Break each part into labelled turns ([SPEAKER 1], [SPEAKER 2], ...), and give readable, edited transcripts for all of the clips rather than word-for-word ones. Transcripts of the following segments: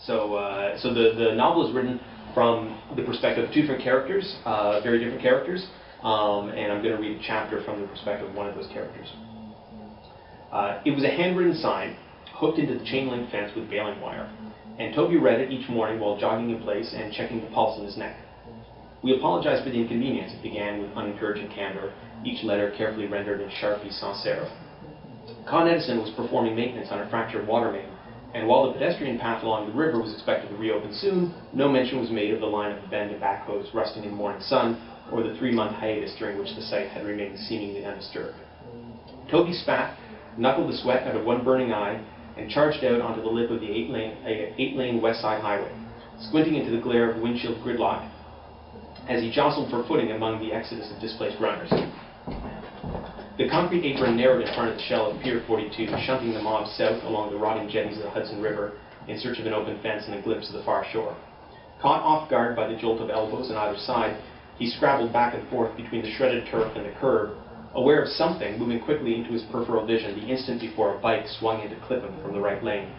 [SPEAKER 1] So the novel is written from the perspective of two different characters, very different characters, and I'm going to read a chapter from the perspective of one of those characters. It was a handwritten sign hooked into the chain-link fence with baling wire, and Toby read it each morning while jogging in place and checking the pulse in his neck. We apologize for the inconvenience, it began with unencouraging candor, each letter carefully rendered in Sharpie sans serif. Con Edison was performing maintenance on a fractured water main, and while the pedestrian path along the river was expected to reopen soon, no mention was made of the line of abandoned backhoes rusting in the morning sun, or the 3-month hiatus during which the site had remained seemingly undisturbed. Toby spat, knuckled the sweat out of one burning eye, and charged out onto the lip of the 8-lane West Side Highway, squinting into the glare of windshield gridlock as he jostled for footing among the exodus of displaced runners. The concrete apron narrowed in front of the shell of Pier 42, shunting the mob south along the rotting jetties of the Hudson River in search of an open fence and a glimpse of the far shore. Caught off guard by the jolt of elbows on either side, he scrabbled back and forth between the shredded turf and the curb, aware of something moving quickly into his peripheral vision the instant before a bike swung in to clip him from the right lane.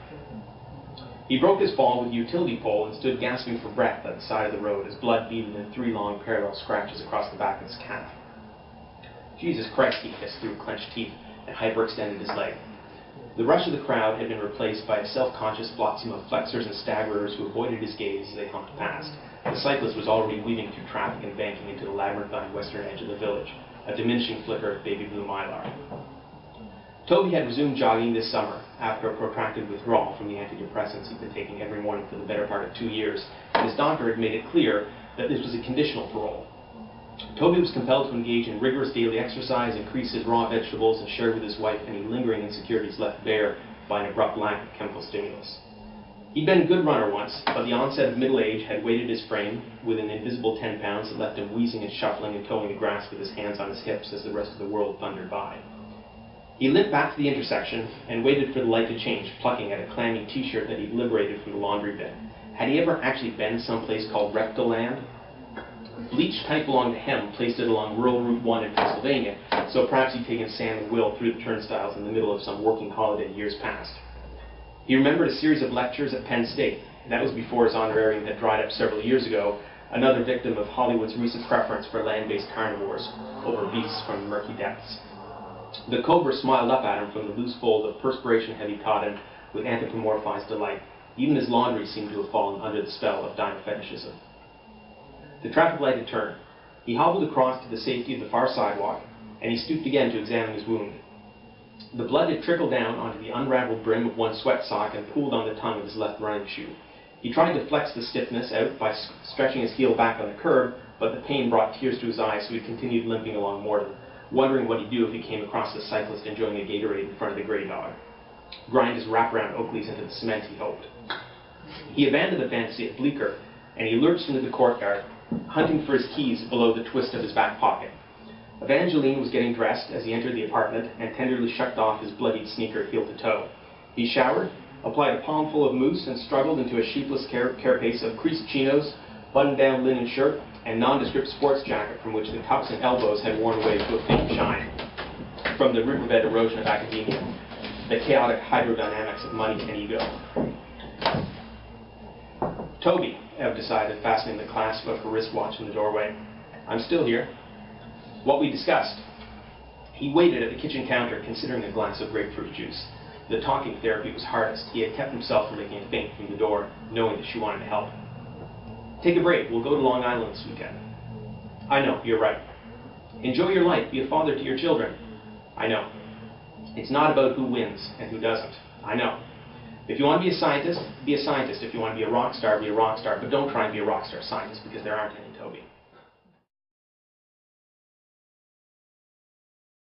[SPEAKER 1] He broke his fall with a utility pole and stood gasping for breath at the side of the road as blood beaded in 3 long parallel scratches across the back of his calf. Jesus Christ, he hissed through clenched teeth and hyperextended his leg. The rush of the crowd had been replaced by a self-conscious flotsam of flexors and staggerers who avoided his gaze as they humped past. The cyclist was already weaving through traffic and banking into the labyrinthine western edge of the village, a diminishing flicker of baby blue mylar. Toby had resumed jogging this summer after a protracted withdrawal from the antidepressants he'd been taking every morning for the better part of 2 years, and his doctor had made it clear that this was a conditional parole. Toby was compelled to engage in rigorous daily exercise, increase his raw vegetables, and share with his wife any lingering insecurities left bare by an abrupt lack of chemical stimulus. He'd been a good runner once, but the onset of middle age had weighted his frame with an invisible 10 pounds that left him wheezing and shuffling and toeing the grass with his hands on his hips as the rest of the world thundered by. He limped back to the intersection and waited for the light to change, plucking at a clammy t-shirt that he'd liberated from the laundry bin. Had he ever actually been someplace called Reptiland? Bleach type belonged to him, placed it along rural Route 1 in Pennsylvania, so perhaps he'd taken Sam and Will through the turnstiles in the middle of some working holiday years past. He remembered a series of lectures at Penn State. That was before his honorarium had dried up several years ago, another victim of Hollywood's recent preference for land-based carnivores over beasts from the murky depths. The cobra smiled up at him from the loose fold of perspiration heavy cotton with anthropomorphized delight. Even his laundry seemed to have fallen under the spell of dino fetishism. The traffic light had turned. He hobbled across to the safety of the far sidewalk, and he stooped again to examine his wound. The blood had trickled down onto the unraveled brim of one sweat sock and pooled on the tongue of his left running shoe. He tried to flex the stiffness out by stretching his heel back on the curb, but the pain brought tears to his eyes, so he continued limping along Morden, wondering what he'd do if he came across the cyclist enjoying a Gatorade in front of the Grey Dog. Grind his wraparound Oakleys into the cement, he hoped. He abandoned the fantasy at Bleecker, and he lurched into the courtyard, hunting for his keys below the twist of his back pocket. Evangeline was getting dressed as he entered the apartment and tenderly shucked off his bloodied sneaker heel to toe. He showered, applied a palmful of mousse, and struggled into a sheepless carapace of creased chinos, buttoned-down linen shirt, and nondescript sports jacket from which the cuffs and elbows had worn away to a faint shine. From the riverbed erosion of academia, the chaotic hydrodynamics of money and ego. Toby, Ev decided, fastening the clasp of her wristwatch in the doorway. I'm still here. What we discussed. He waited at the kitchen counter, considering a glass of grapefruit juice. The talking therapy was hardest. He had kept himself from making a feint from the door, knowing that she wanted to help. Take a break. We'll go to Long Island this weekend. I know, you're right. Enjoy your life. Be a father to your children. I know. It's not about who wins and who doesn't. I know. If you want to be a scientist, be a scientist. If you want to be a rock star, be a rock star. But don't try and be a rock star scientist, because there aren't any, Toby.